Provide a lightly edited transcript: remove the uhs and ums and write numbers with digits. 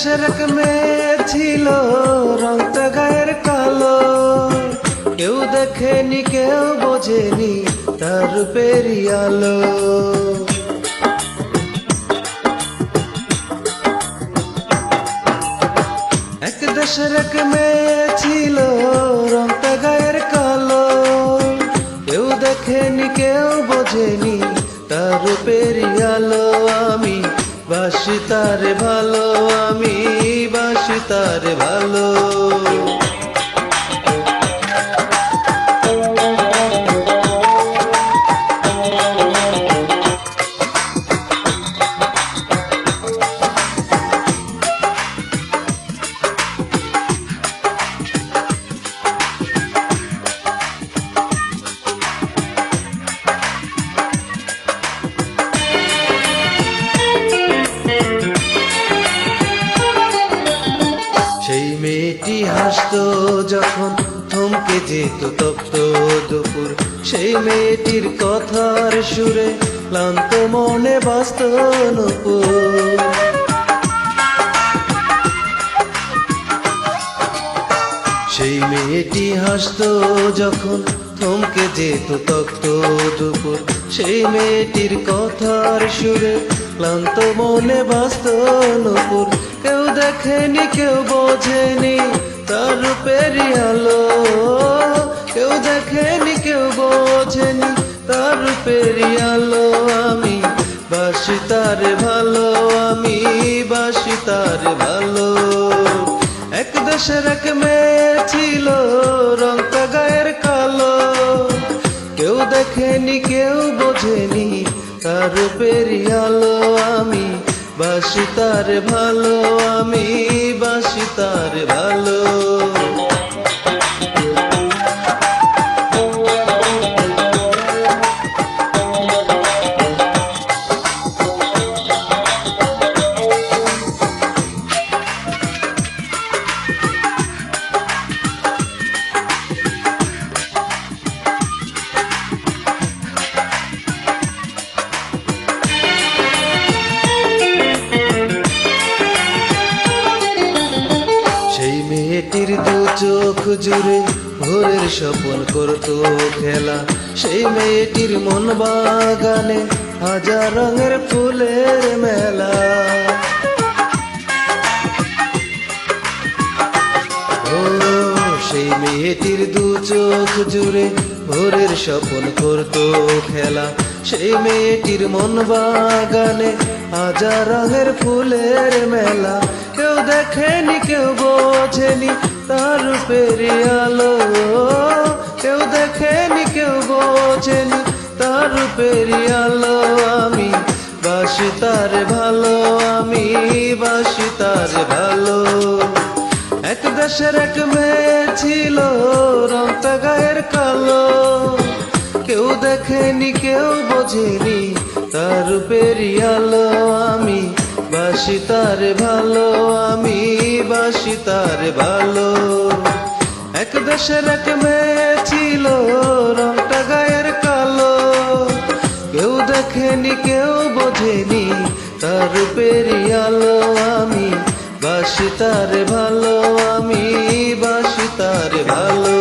দেশের এক মেয়ে ছিল রংটা গায়ের কালো, কেউ দেখেনি কেউ বোঝেনি তার রূপেরই আলো। এক দেশের এক মেয়ে ছিল রংটা গায়ের কালো, কেউ দেখেনি কেউ বোঝেনি তার রূপেরই আলো। আমি বাসি তারে ভালো, আমি বাসি তারে ভালো। সেই মেয়েটি হাসতো যখন থমকে যেত তপ্ত দুপুর, সেই মেয়েটির কথার সুরে ক্লান্ত মনে বাজত নূপুর। সেই মেয়েটি হাসতো যখন থমকে যেত তপ্ত দুপুর, সেই মেয়েটির কথার সুরে ক্লান্ত মনে বাজত নূপুর। কেউ দেখেনি কেউ বোঝেনি তার রূপেরই আলো, কেউ দেখেনি কেউ বোঝেনি তার রূপেরই আলো। আমি বাসি তারে ভালো, আমি বাসি তারে ভালো। এক দেশের এক মেয়ে ছিল রংটা গায়ের কালো, কেউ দেখেনি কেউ বোঝেনি তার রূপেরই আলো। আমি বাসি তারে ভালো, আমি বাসি তারে ভালো। মেয়েটির দু চোখ জুড়ে ভোরের স্বপন করতো খেলা, সেই মেয়েটির মন বাগানে হাজার রঙের ফুলের মেলা। ও সেই মেয়েটির দু চোখ জুড়ে ভোরের স্বপন করতো খেলা, সেই মেয়েটির মন বাগানে হাজার রঙের ফুলের মেলা। কেউ দেখেনি কেউ বোঝেনি তার রূপেরই আলো, কেউ দেখেনি কেউ বোঝেনি তার রূপেরই আলো। আমি বাসি তারে ভালো, আমি বাসি তারে ভালো। এক দেশের এক মেয়ে ছিল রংটা গায়ের কালো, কেউ দেখেনি কেউ বোঝেনি তার রূপেরই আলো। আমি বাসি তারে ভালো, আমি বাসি তারে ভালো। এক দেশের এক মেয়ে ছিল রংটা গায়ের কালো, কেউ দেখেনি কেউ বোঝেনি তার রূপেরই আলো। আমি বাসি তারে ভালো, আমি বাসি তারে ভালো।